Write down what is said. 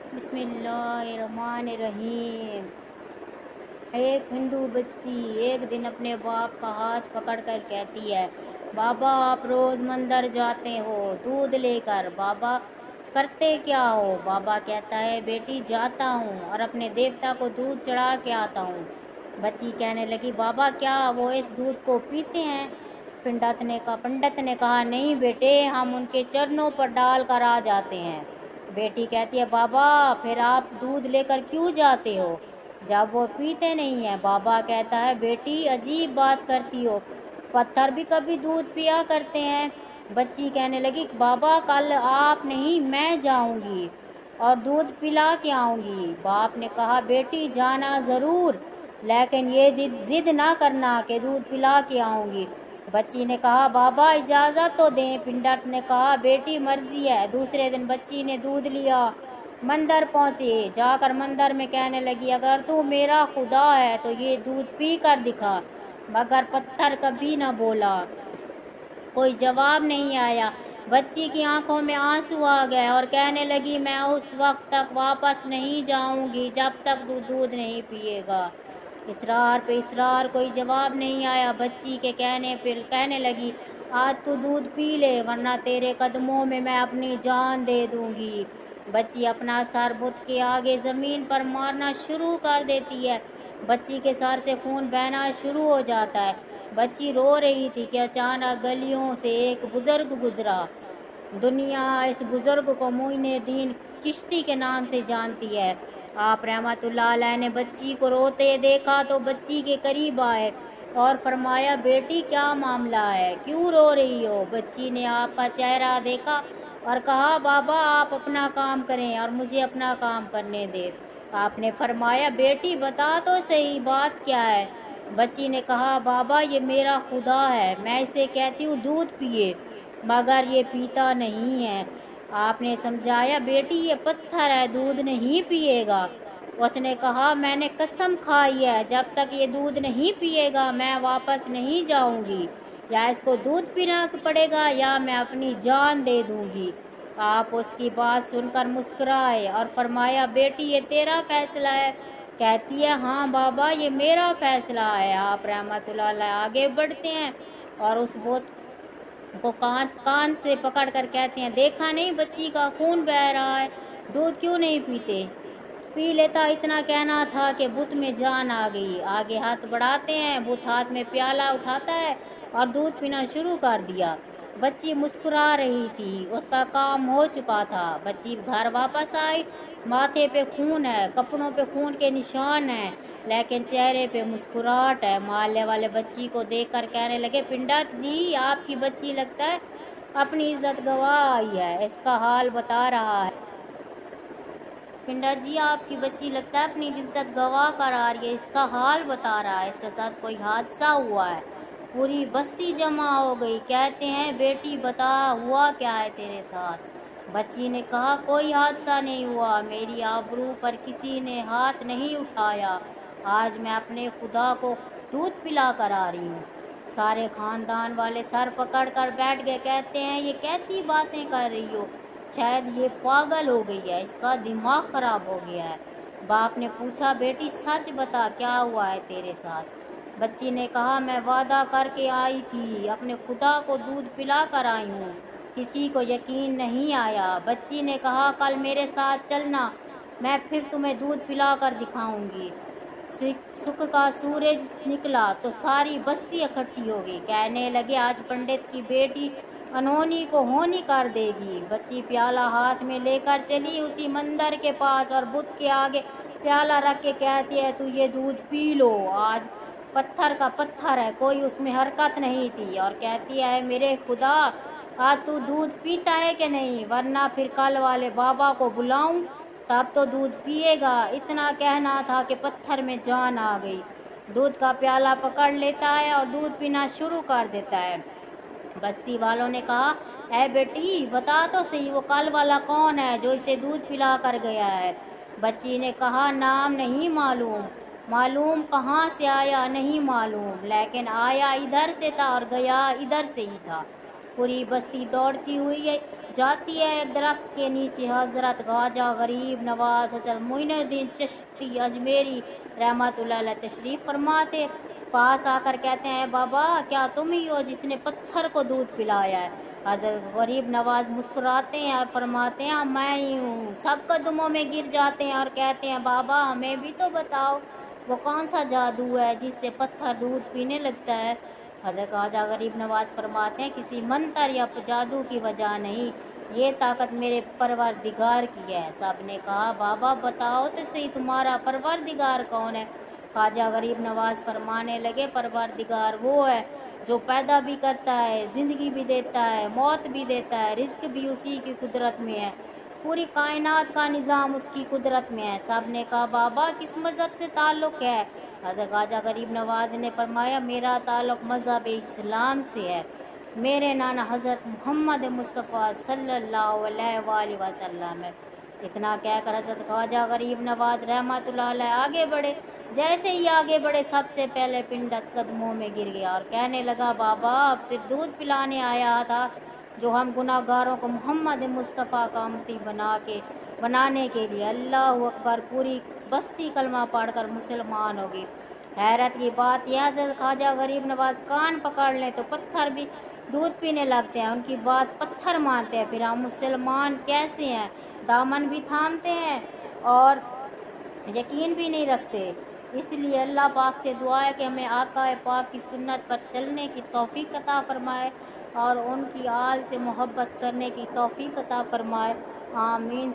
बिस्मिल्लाहिर्रहमानिर्रहीम। एक हिंदू बच्ची एक दिन अपने बाप का हाथ पकड़कर कहती है, बाबा आप रोज़ मंदिर जाते हो दूध लेकर, बाबा करते क्या हो? बाबा कहता है, बेटी जाता हूँ और अपने देवता को दूध चढ़ा के आता हूँ। बच्ची कहने लगी, बाबा क्या वो इस दूध को पीते हैं? पंडित ने कहा, नहीं बेटे, हम उनके चरणों पर डाल कर आ जाते हैं। बेटी कहती है, बाबा फिर आप दूध लेकर क्यों जाते हो जब वो पीते नहीं हैं? बाबा कहता है, बेटी अजीब बात करती हो, पत्थर भी कभी दूध पिया करते हैं। बच्ची कहने लगी, बाबा कल आप नहीं मैं जाऊंगी और दूध पिला के आऊंगी। बाप ने कहा, बेटी जाना ज़रूर, लेकिन ये जिद ना करना कि दूध पिला के आऊंगी। बच्ची ने कहा, बाबा इजाज़त तो दें। पंडित ने कहा, बेटी मर्जी है। दूसरे दिन बच्ची ने दूध लिया, मंदिर पहुँचे। जाकर मंदिर में कहने लगी, अगर तू मेरा खुदा है तो ये दूध पी कर दिखा। मगर पत्थर कभी न बोला, कोई जवाब नहीं आया। बच्ची की आंखों में आंसू आ गए और कहने लगी, मैं उस वक्त तक वापस नहीं जाऊंगी जब तक तू दूध नहीं पिएगा। इसरार पे इसरार, कोई जवाब नहीं आया। बच्ची के कहने लगी, आज तू दूध पी ले वरना तेरे कदमों में मैं अपनी जान दे दूंगी। बच्ची अपना सर बुत के आगे ज़मीन पर मारना शुरू कर देती है। बच्ची के सर से खून बहना शुरू हो जाता है। बच्ची रो रही थी कि अचानक गलियों से एक बुज़ुर्ग गुजरा। दुनिया इस बुज़ुर्ग को मोइनुद्दीन चिश्ती के नाम से जानती है। आप रहमतुल्लाह अलैह ने बच्ची को रोते देखा तो बच्ची के करीब आए और फरमाया, बेटी क्या मामला है, क्यों रो रही हो? बच्ची ने आपका चेहरा देखा और कहा, बाबा आप अपना काम करें और मुझे अपना काम करने दे। आपने फरमाया, बेटी बता तो सही बात क्या है? बच्ची ने कहा, बाबा ये मेरा खुदा है, मैं इसे कहती हूँ दूध पिए मगर ये पीता नहीं है। आपने समझाया, बेटी ये पत्थर है, दूध नहीं पिएगा। उसने कहा, मैंने कसम खाई है जब तक ये दूध नहीं पिएगा मैं वापस नहीं जाऊंगी, या इसको दूध पीना पड़ेगा या मैं अपनी जान दे दूंगी। आप उसकी बात सुनकर मुस्कुराए और फरमाया, बेटी ये तेरा फैसला है? कहती है, हाँ बाबा ये मेरा फैसला है। आप रहमतुल्लाह अलैह आगे बढ़ते हैं और उस बोत को कान से पकड़ कर कहते हैं, देखा नहीं बच्ची का खून बह रहा है, दूध क्यों नहीं पीते? पी लेता, इतना कहना था कि बुत में जान आ गई। आगे हाथ बढ़ाते हैं, बुत हाथ में प्याला उठाता है और दूध पीना शुरू कर दिया। बच्ची मुस्कुरा रही थी, उसका काम हो चुका था। बच्ची घर वापस आई, माथे पे खून है, कपड़ों पे खून के निशान हैं, लेकिन चेहरे पे मुस्कुराहट है। मोहल्ले वाले बच्ची को देखकर कहने लगे, पंडित जी आपकी बच्ची लगता है अपनी इज्जत गंवा आई है, इसका हाल बता रहा है। पंडित जी आपकी बच्ची लगता है अपनी इज्जत गंवा कर आ रही है, इसका हाल बता रहा है, इसके साथ कोई हादसा हुआ है। पूरी बस्ती जमा हो गई, कहते हैं, बेटी बता हुआ क्या है तेरे साथ? बच्ची ने कहा, कोई हादसा नहीं हुआ, मेरी आबरू पर किसी ने हाथ नहीं उठाया, आज मैं अपने खुदा को दूध पिला कर आ रही हूँ। सारे खानदान वाले सर पकड़ कर बैठ गए, कहते हैं, ये कैसी बातें कर रही हो, शायद ये पागल हो गई है, इसका दिमाग खराब हो गया है। बाप ने पूछा, बेटी सच बता क्या हुआ है तेरे साथ? बच्ची ने कहा, मैं वादा करके आई थी, अपने खुदा को दूध पिला कर आई हूँ, किसी को यकीन नहीं आया। बच्ची ने कहा, कल मेरे साथ चलना, मैं फिर तुम्हें दूध पिला कर दिखाऊंगी। सुख का सूरज निकला तो सारी बस्ती इकट्ठी हो गई, कहने लगे, आज पंडित की बेटी अनहोनी को होनी कर देगी। बच्ची प्याला हाथ में लेकर चली उसी मंदिर के पास और बुत के आगे प्याला रख के कहती है, तू ये दूध पी लो, आज पत्थर का पत्थर है, कोई उसमें हरकत नहीं थी। और कहती है, मेरे खुदा आज तू दूध पीता है कि नहीं, वरना फिर कल वाले बाबा को बुलाऊं तब तो दूध पिएगा। इतना कहना था कि पत्थर में जान आ गई। दूध का प्याला पकड़ लेता है और दूध पीना शुरू कर देता है। बस्ती वालों ने कहा, ऐ बेटी बता तो सही, वो कल वाला कौन है जो इसे दूध पिला कर गया है? बच्ची ने कहा, नाम नहीं मालूम, मालूम कहाँ से आया नहीं मालूम, लेकिन आया इधर से था और गया इधर से ही था। पूरी बस्ती दौड़ती हुई جاتی ہے ایک درخت کے نیچے حضرت خواجہ غریب نواز حضرت معین الدین چشتی اجمیری رحمۃ اللہ علیہ تشریف فرماتے، پاس آ کر کہتے ہیں بابا کیا تم ہی ہو جس نے پتھر کو دودھ پلایا ہے؟ حضرت غریب نواز مسکراتے ہیں اور فرماتے ہیں میں ہی ہوں۔ سب قدموں میں گر جاتے ہیں اور کہتے ہیں بابا ہمیں بھی تو بتاؤ وہ کون سا جادو ہے جس سے پتھر دودھ پینے لگتا ہے؟ حضرت خواجہ غریب نواز فرماتے ہیں کسی منتر یا جادو کی وجہ نہیں، یہ طاقت میرے پروردگار کی ہے۔ سب نے کہا بابا بتاؤ تو صحیح تمہارا پروردگار کون ہے؟ خواجہ غریب نواز فرمانے لگے پروردگار وہ ہے جو پیدا بھی کرتا ہے، زندگی بھی دیتا ہے، موت بھی دیتا ہے، رزق بھی اسی کی قدرت میں ہے، پوری کائنات کا نظام اس کی قدرت میں ہے۔ سب نے کہا بابا کس مذہب سے تعلق ہے؟ حضرت خواجہ غریب نواز نے فرمایا میرا تعلق مذہب اسلام سے ہے، میرے نانا حضرت محمد مصطفیٰ صلی اللہ علیہ وآلہ وسلم ہے۔ اتنا کہہ کر حضرت خواجہ غریب نواز رحمۃ اللہ علیہ آگے بڑھے، جیسے ہی آگے بڑھے سب سے پہلے پنڈت قدموں میں گر گیا اور کہنے لگا بابا اب صرف دودھ پلانے آیا تھا جو ہم گناہ گاروں کو محمد مصطفیٰ کا امتی بنانے کے لیے۔ اللہ اکبر، پوری بستی کلمہ پڑھ کر مسلمان ہوگی۔ حیرت کی بات یہ حضرت خواجہ غریب نواز کان پکڑ لیں تو پتھر بھی دودھ پینے لگتے ہیں، ان کی بات پتھر مانتے ہیں، پھر ہم مسلمان کیسے ہیں؟ دامن بھی تھامتے ہیں اور یقین بھی نہیں رکھتے۔ اس لیے اللہ پاک سے دعا ہے کہ ہمیں آقا پاک کی سنت پر چلنے کی توفیق عطا فرمائے اور ان کی آل سے محبت کرنے کی توفیق عطا فرمائے، آمین۔